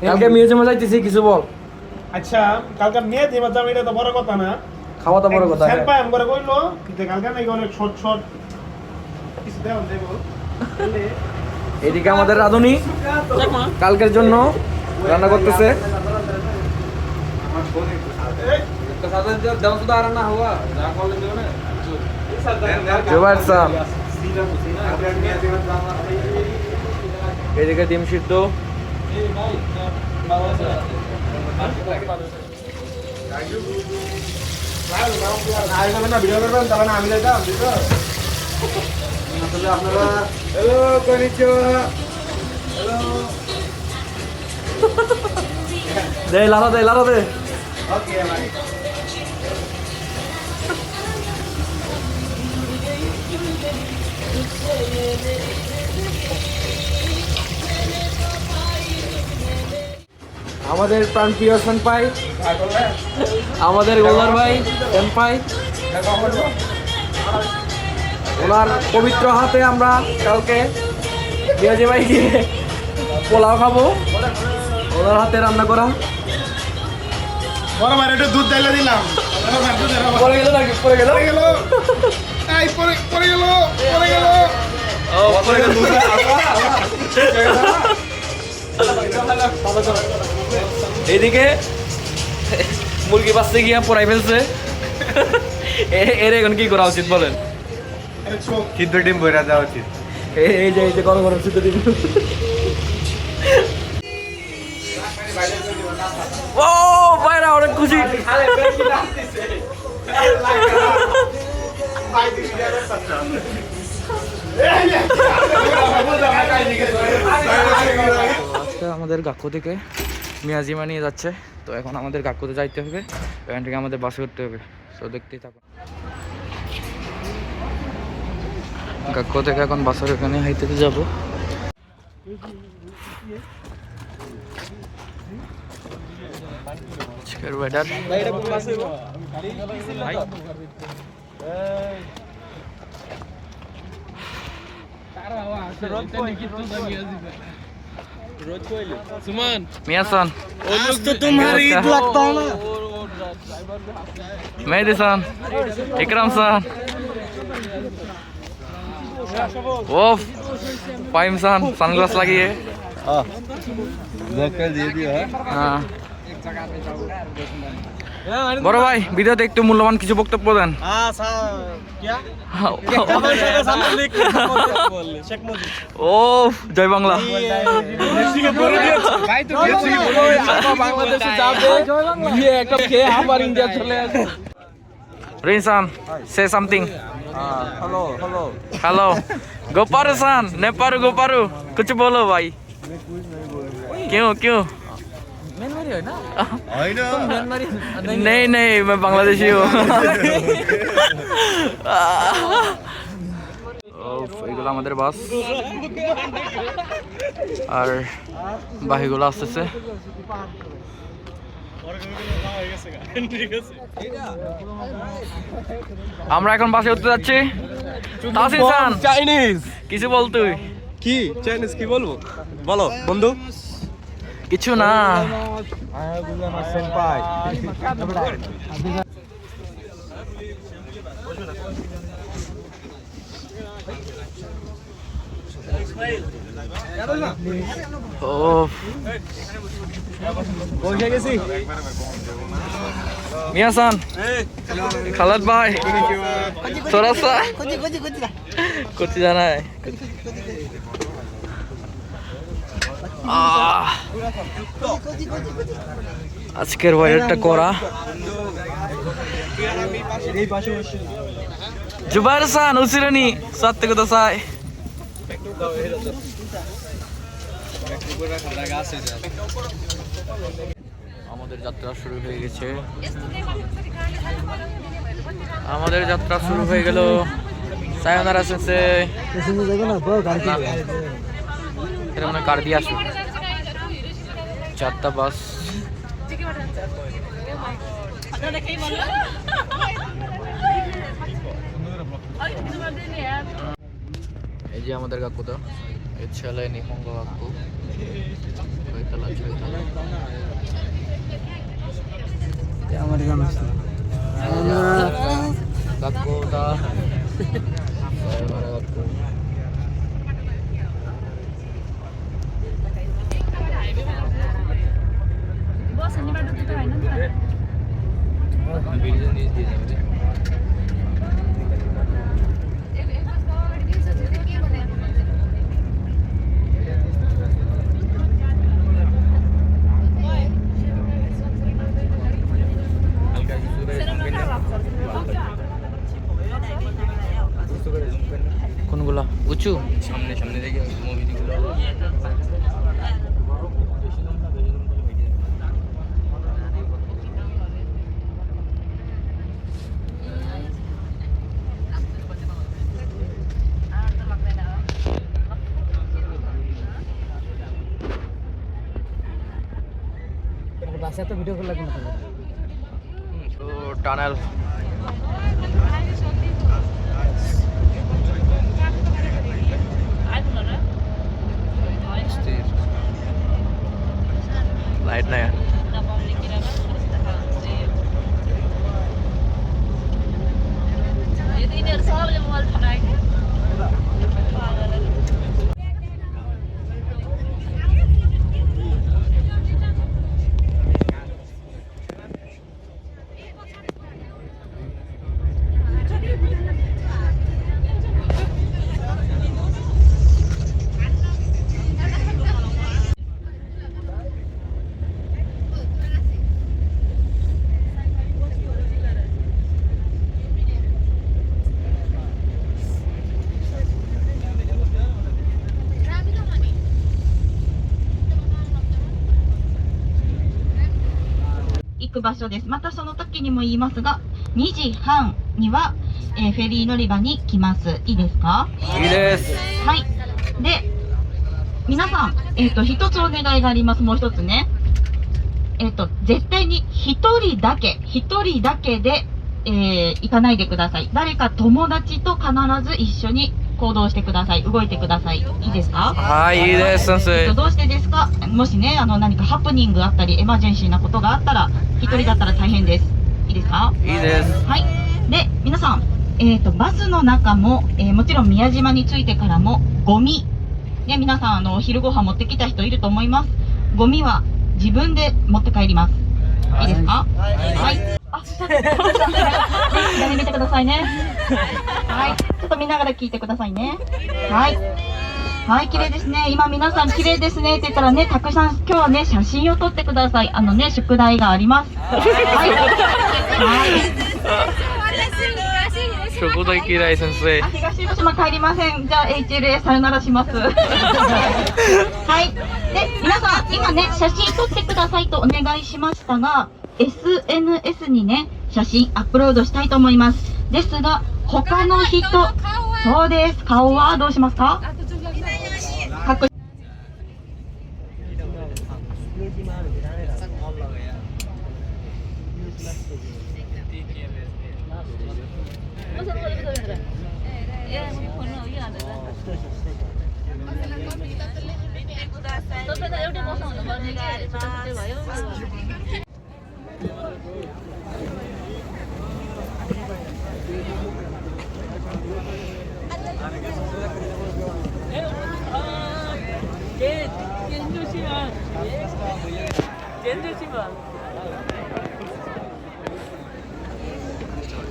কালকে মিউজিয়ামে যাইতেছি, কিছু বল। আচ্ছা কালকে মিউজিয়ামে যাবো, এটা তো বড় কথা না। খাওয়া তো বড় কথা। স্যাম্পাই আমগরে কইলো কিন্তু কালকে নাকি অনেক শর্ট শর্ট কিছু দেওয়া দেব। এদিকে আমাদের রাঁধুনি কালকের জন্য রান্না করতেছে। এদিকে ডিম সিদ্ধ। দে লারা দে লারা দে। আমাদের প্রাণপ্রিয় সেনপাই, আমাদের গোলার ভাই সেনপাই, ওনার পবিত্র হাতে আমরা কালকে বিয়াজি ভাই গিয়ে পোলাও খাবো, ওনার হাতে রান্না করা। বড় ভাই একটু দুধ ঢেলে দিলাম। পরে গেল নাকি? পরে গেল পড়ে গেল। এই পড়ে গেল। পড়ে গেল। ও পরে গেল। এইদিকে মুরগি বাঁচতে গিয়া পড়াই ফেলছে। এর এখন কি করা উচিত বলেন? সিদ্ধ ডিম বইরা দেওয়া উচিত। এই যে গরম গরম সিদ্ধ ডিম। ও ভাইরা অনেক খুশি। আজকে আমাদের গাক্কু থেকে মিয়াজিমা নিয়ে যাচ্ছে, তো এখন আমাদের গাক্কুতে যাইতে হবে, এখান থেকে আমাদের বাসে উঠতে হবে। তো দেখতেই থাকুন। গাক্কু থেকে এখন বাসের এখানে হাইতে যাবো। আজকের ওয়েদার मियां-सान, आज तो तुम्हारी ईद लगता है ना। मेहदी-सान, इकराम-सान, ওফ ফাইম-सान সানগ্লাস লাগিয়ে। হ্যাঁ বড় ভাই, ভিডিওতে একটু মূল্যবান কিছু বক্তব্য দেন। ও জয় বাংলা। রিনসান, সে সামথিং। हेलो गोपारू सान, नेपारू गोपारू, कुछ बोलो भाई। क्यों? नहीं नहीं, मैं बांग्लादेशी हूँ। এগুলো আমাদের বাস, আর বাকিগুলো আসতেছে। আমরা এখন বাসে উঠতে যাচ্ছি। তাসিন খান, চাইনিজ কিছু বল তুই। কি চাইনিজ কি বলবো? বলো বন্ধু। কিছু না। ও মিয়াসান, খালাদ ভাই, थोड़ा सा कुछ जाना है। আজকের ওয়েদারটা করা। জুবাইর সান উসিরানি সাথে কথা চাই। আমাদের যাত্রা শুরু হয়ে গেছে। আমাদের যাত্রা শুরু হয়ে গেল। সায়নারা সেন্সে এখানে কার দিয়ে আসো। চারটা বাস। এই যে আমাদের কাকুটা, এই ছেলে নিহঙ্গ কাকু, ছয়তলা। কোনগুলো উঁচু? সামনে সামনে দেখে মুভিগুলো বাসে তো ভিডিও করলে কোনো তো টানেল लाइट नहीं है行く場所です。またその時にも言いますが、2時半には、フェリー乗り場に来ます。いいですか？いいですはい。で、皆さん、一つお願いがあります。もう一つね。絶対に一人だけで、行かないでください。誰か友達と必ず一緒に行動してください。動いてください。いいですか？はいいいです先生どうしてですか？もしね、何かハプニングあったり、エマージェンシーなことがあったら、一人だったら大変です。いいですか？いいですはい。で、皆さん、バスの中も、もちろん宮島に着いてからも、ゴミ。ね、皆さん、お昼ご飯持ってきた人いると思います。ゴミは自分で持って帰ります。いいですか？はい。あ、ちょっと、左見てくださいね。はい。ちょっと見ながら聞いてくださいね。はい。はい、綺麗ですね。今皆さん綺麗ですねって言ったらね、たくさん今日はね、写真を撮ってください。宿題があります。はい。はい。食堂嫌い先生あ、東広島帰りません。じゃあ HLA さよならします。はい。で、皆さん、今ね、写真撮ってくださいとお願いしましたが、SNS にね、写真アップロードしたいと思います。ですが、他の人、そうです。顔はどうしますか？かっこいい。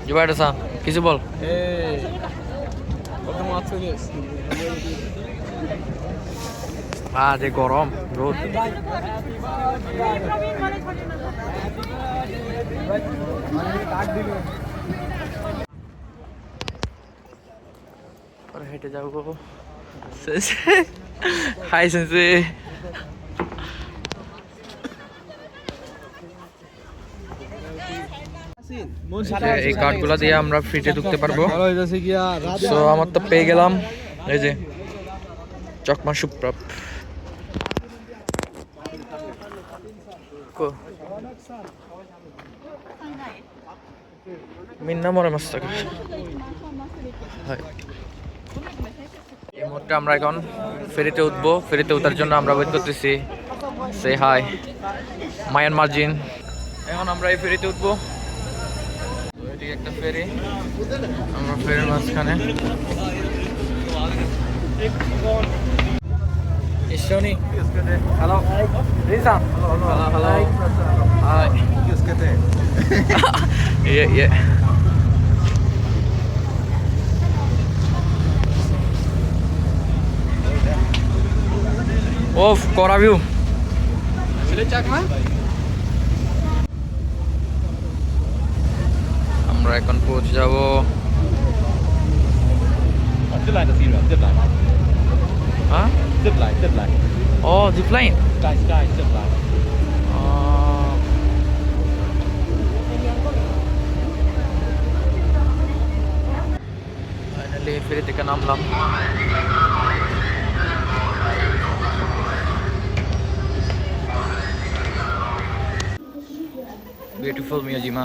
জুবাইর হাসান কিছু বল যে গরম রোদ হেঁটে যাবো হাই সেন্সে এই কার্ডগুলো দিয়ে আমরা ফ্রিতে ঢুকতে পারবো সো আমার তো পেয়ে গেলাম এই যে চকমা সুপ্রাপ মিন্না মরে মাস থাকে এই মুহূর্তে আমরা এখন ফেরিতে উঠবো ফেরিতে উঠার জন্য আমরা ওয়েট করতেছি সে হাই মায়ানমার জিন এখন আমরা এই ফেরিতে উঠবো এদিকে একটা ফেরি আমরা ফেরির মাঝখানে Ishoni hello Risa hello hi Iya, iya. Oh, Kora view. আমরা এখন পৌঁছে যাব হ্যাঁ ও জিপলাইন ফাইনালি ফেরি থেকে নামলাম বিউটিফুল মিয়াজিমা